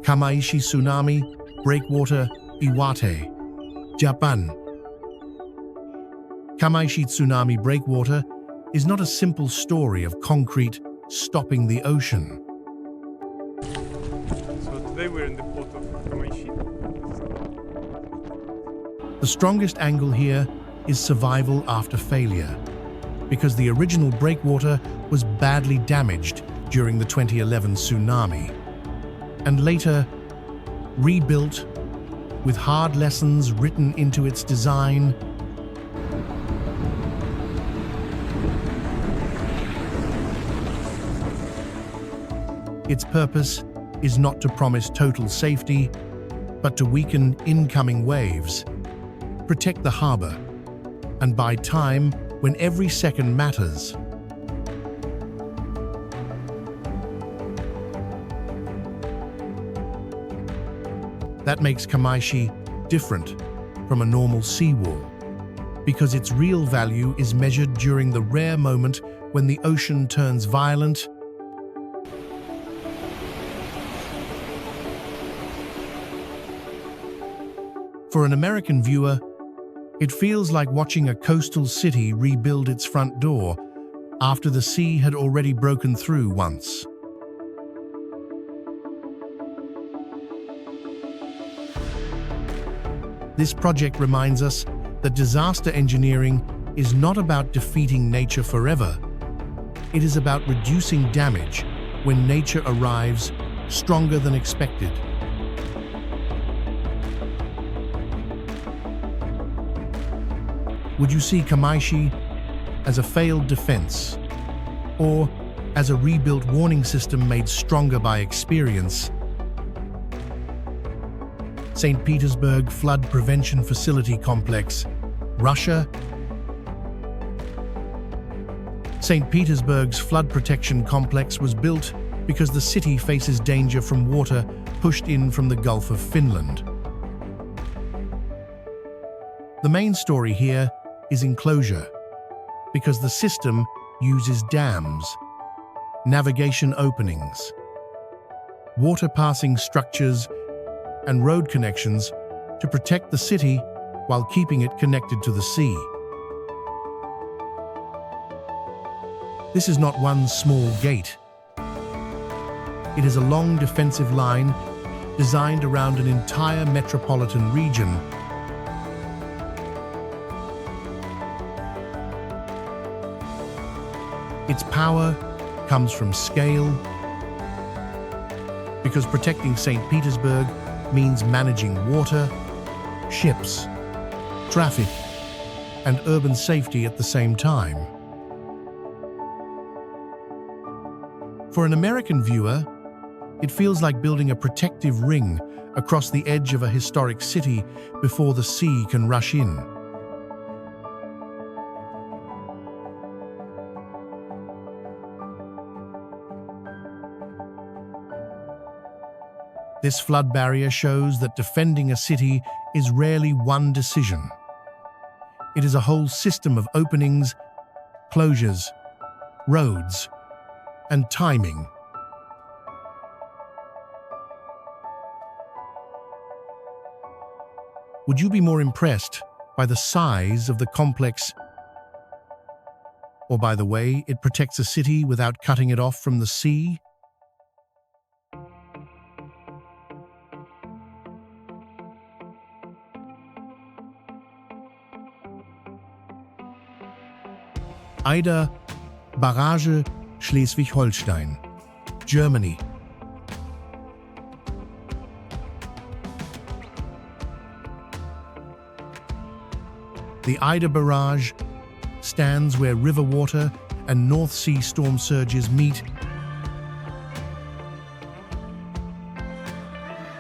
Kamaishi Tsunami Breakwater Iwate, Japan. Kamaishi Tsunami Breakwater is not a simple story of concrete stopping the ocean. So today we're in the port of Kamaishi. The strongest angle here is survival after failure, because the original breakwater was badly damaged during the 2011 tsunami, and later rebuilt with hard lessons written into its design. Its purpose is not to promise total safety, but to weaken incoming waves, protect the harbor, and buy time when every second matters. That makes Kamaishi different from a normal seawall, because its real value is measured during the rare moment when the ocean turns violent. For an American viewer, it feels like watching a coastal city rebuild its front door after the sea had already broken through once. This project reminds us that disaster engineering is not about defeating nature forever. It is about reducing damage when nature arrives stronger than expected. Would you see Kamaishi as a failed defense, or as a rebuilt warning system made stronger by experience? St. Petersburg Flood Prevention Facility Complex, Russia. St. Petersburg's flood protection complex was built because the city faces danger from water pushed in from the Gulf of Finland. The main story here is enclosure, because the system uses dams, navigation openings, water-passing structures, and road connections to protect the city while keeping it connected to the sea. This is not one small gate. It is a long defensive line designed around an entire metropolitan region. Its power comes from scale, because protecting St. Petersburg means managing water, ships, traffic, and urban safety at the same time. For an American viewer, it feels like building a protective ring across the edge of a historic city before the sea can rush in. This flood barrier shows that defending a city is rarely one decision. It is a whole system of openings, closures, roads, and timing. Would you be more impressed by the size of the complex, or by the way it protects a city without cutting it off from the sea? Eider Barrage, Schleswig-Holstein, Germany. The Eider Barrage stands where river water and North Sea storm surges meet.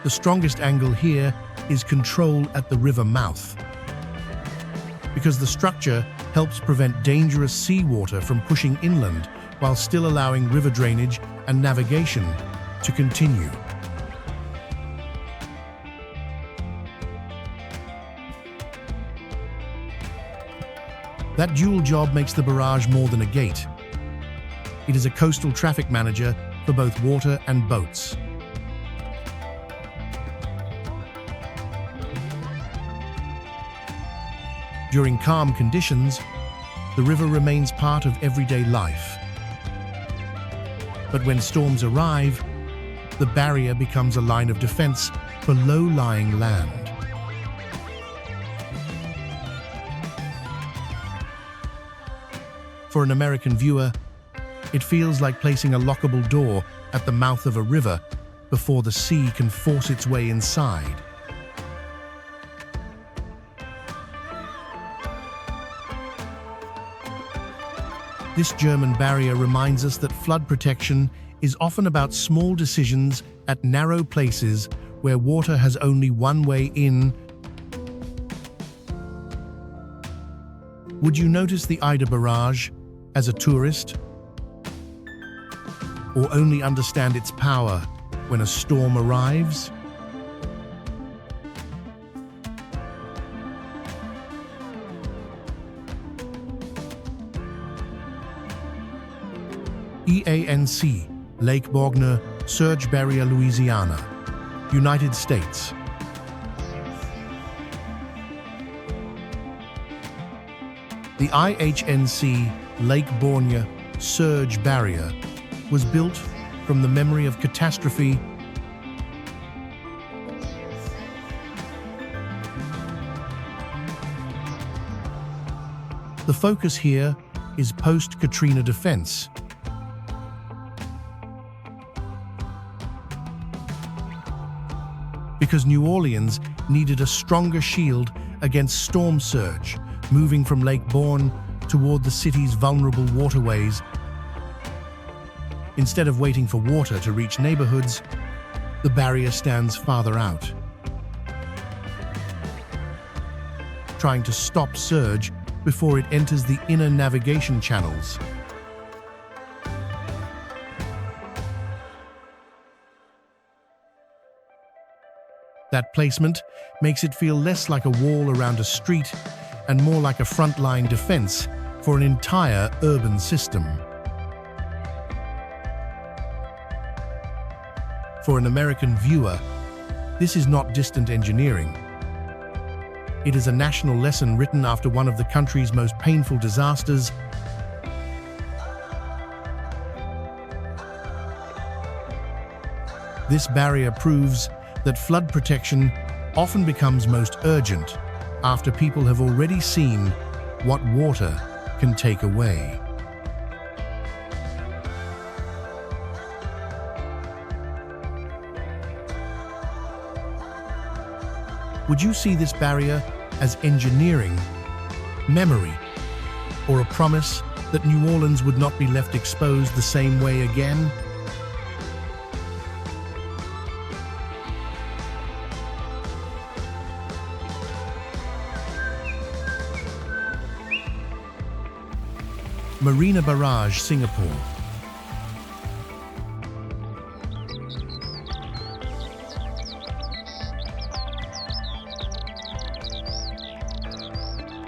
The strongest angle here is control at the river mouth, because the structure helps prevent dangerous seawater from pushing inland while still allowing river drainage and navigation to continue. That dual job makes the barrage more than a gate. It is a coastal traffic manager for both water and boats. During calm conditions, the river remains part of everyday life. But when storms arrive, the barrier becomes a line of defense for low-lying land. For an American viewer, it feels like placing a lockable door at the mouth of a river before the sea can force its way inside. This German barrier reminds us that flood protection is often about small decisions at narrow places where water has only one way in. Would you notice the Ida Barrage as a tourist? Or only understand its power when a storm arrives? EANC, Lake Bognor, Surge Barrier, Louisiana, United States. The IHNC Lake Bognor Surge Barrier was built from the memory of catastrophe The focus here is post-Katrina defense. Because New Orleans needed a stronger shield against storm surge, moving from Lake Borgne toward the city's vulnerable waterways. Instead of waiting for water to reach neighborhoods, the barrier stands farther out, trying to stop surge before it enters the inner navigation channels. That placement makes it feel less like a wall around a street and more like a frontline defense for an entire urban system. For an American viewer, this is not distant engineering. It is a national lesson written after one of the country's most painful disasters. This barrier proves that flood protection often becomes most urgent after people have already seen what water can take away. Would you see this barrier as engineering, memory, or a promise that New Orleans would not be left exposed the same way again? Marina Barrage, Singapore.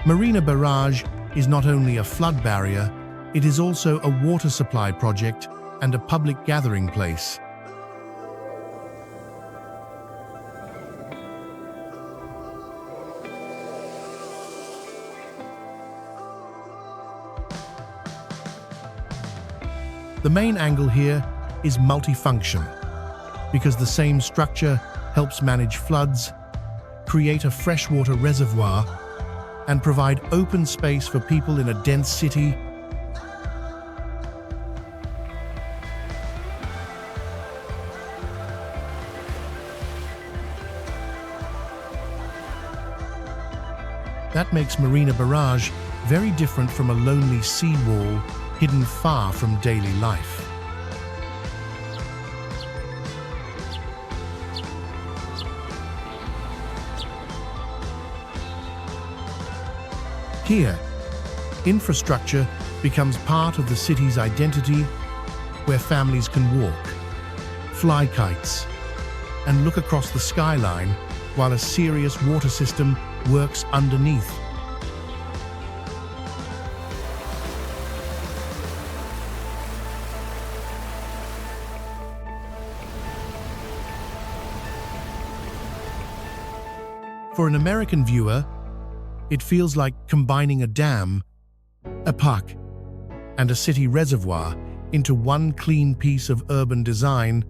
Marina Barrage is not only a flood barrier, it is also a water supply project and a public gathering place. The main angle here is multifunction, because the same structure helps manage floods, create a freshwater reservoir, and provide open space for people in a dense city. That makes Marina Barrage very different from a lonely seawall hidden far from daily life. Here, infrastructure becomes part of the city's identity, where families can walk, fly kites, and look across the skyline while a serious water system works underneath. For an American viewer, It feels like combining a dam, a park, and a city reservoir into one clean piece of urban design.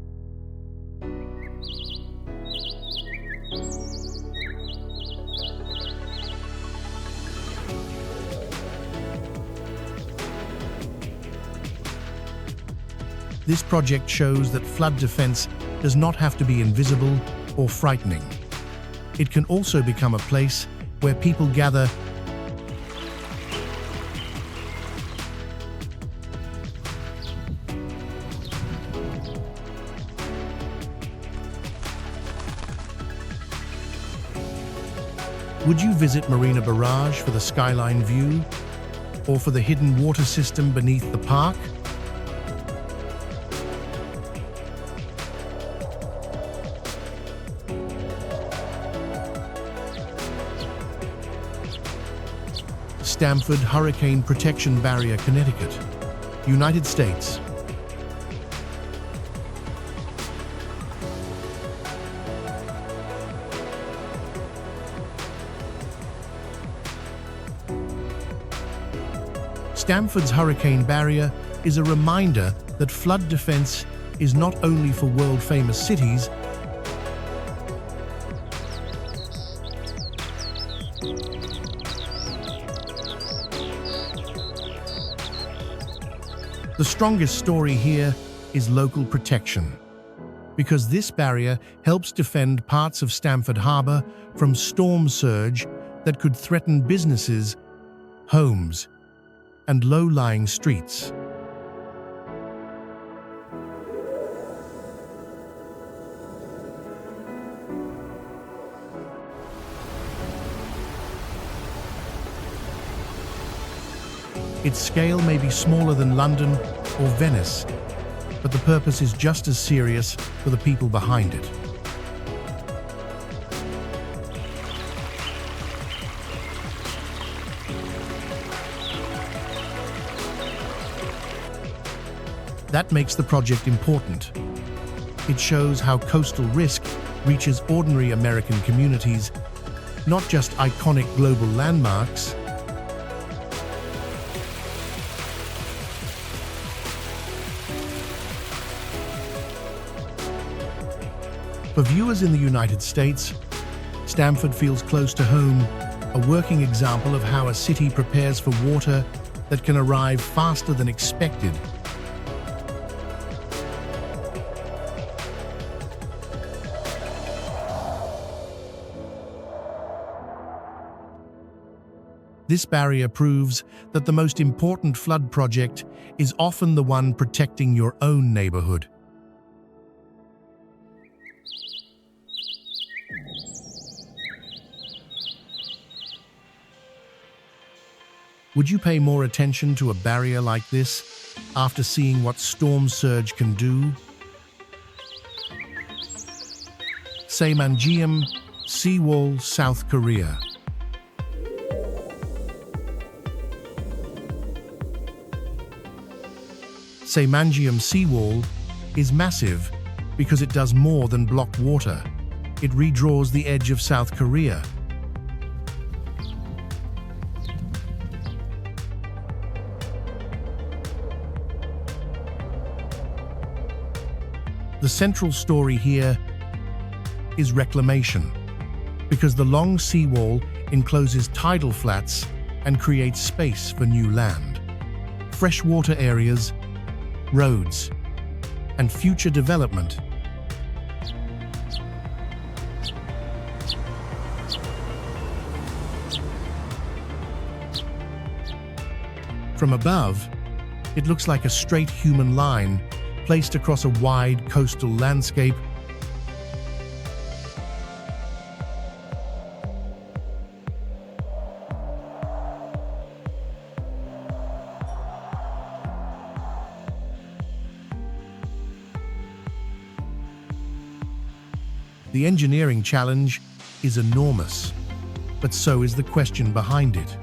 This project shows that flood defense does not have to be invisible or frightening. It can also become a place where people gather Would you visit Marina Barrage for the skyline view, or for the hidden water system beneath the park? Stamford Hurricane Protection Barrier, Connecticut, United States. Stamford's hurricane barrier is a reminder that flood defense is not only for world-famous cities, the strongest story here is local protection, because this barrier helps defend parts of Stamford Harbour from storm surge that could threaten businesses, homes, and low-lying streets. Its scale may be smaller than London or Venice, but the purpose is just as serious for the people behind it. That makes the project important. It shows how coastal risk reaches ordinary American communities, not just iconic global landmarks. For viewers in the United States, Stamford feels close to home, a working example of how a city prepares for water that can arrive faster than expected. This barrier proves that the most important flood project is often the one protecting your own neighborhood. Would you pay more attention to a barrier like this after seeing what storm surge can do? Saemangeum Seawall, South Korea. Saemangeum Seawall is massive because it does more than block water. It redraws the edge of South Korea. The central story here is reclamation, because the long seawall encloses tidal flats and creates space for new land, freshwater areas, roads, and future development. From above, it looks like a straight human line placed across a wide coastal landscape. The engineering challenge is enormous, but so is the question behind it.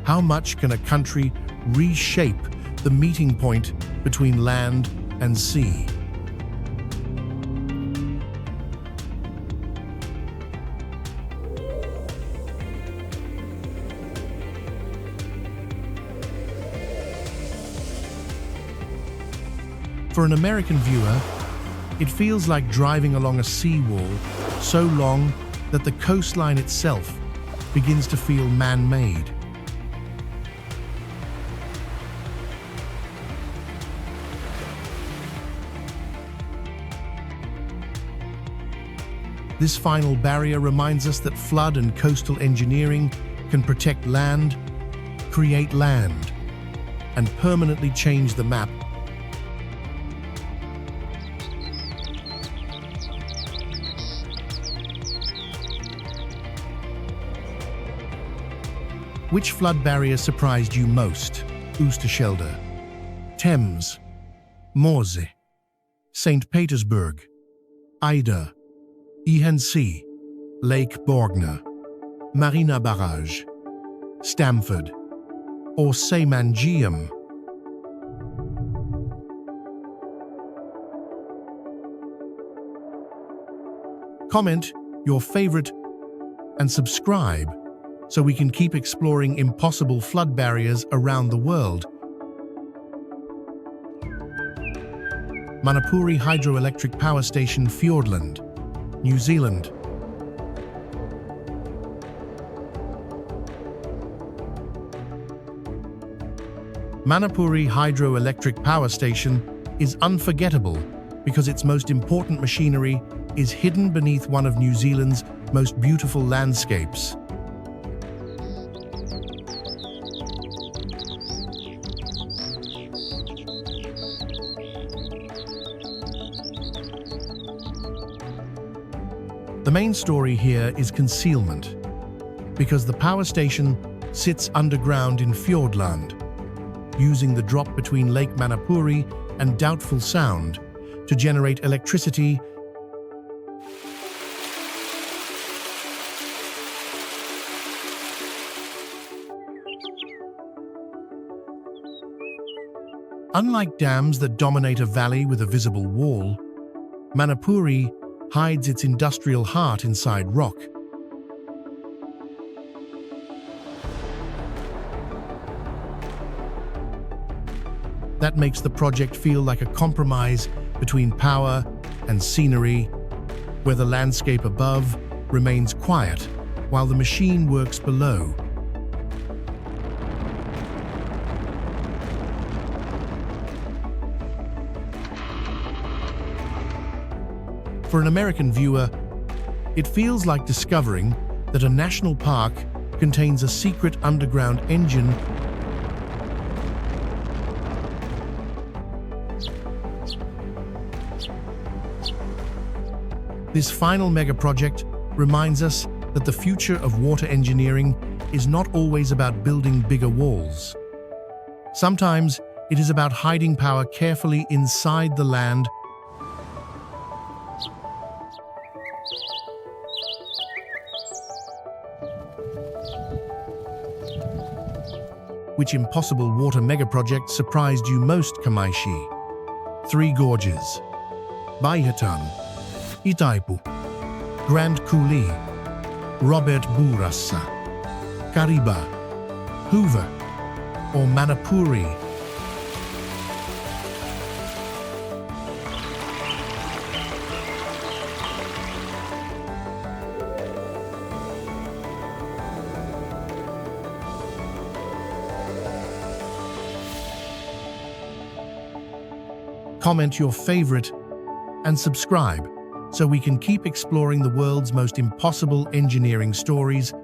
How much can a country reshape the meeting point between land and sea? For an American viewer, it feels like driving along a seawall so long that the coastline itself begins to feel man-made. This final barrier reminds us that flood and coastal engineering can protect land, create land, and permanently change the map. Which flood barrier surprised you most? Oosterschelde, Thames, MOSE, St. Petersburg, Ida, Sea, Lake Borgna, Marina Barrage, Stamford, or Saemangeum? Comment your favorite and subscribe so we can keep exploring impossible flood barriers around the world. Manapuri Hydroelectric Power Station, Fiordland, New Zealand. Manapuri Hydroelectric Power Station is unforgettable because its most important machinery is hidden beneath one of New Zealand's most beautiful landscapes. The main story here is concealment, because the power station sits underground in Fiordland, using the drop between Lake Manapuri and Doubtful Sound to generate electricity. Unlike dams that dominate a valley with a visible wall, Manapuri hides its industrial heart inside rock. That makes the project feel like a compromise between power and scenery, where the landscape above remains quiet while the machine works below. For an American viewer, it feels like discovering that a national park contains a secret underground engine This final megaproject reminds us that the future of water engineering is not always about building bigger walls. Sometimes it is about hiding power carefully inside the land, Which impossible water megaproject surprised you most, Kamaishi? Three Gorges, Baihatan, Itaipu, Grand Coulee, Robert Bourassa, Kariba, Hoover, or Manapuri? Comment your favorite and subscribe so we can keep exploring the world's most impossible engineering stories.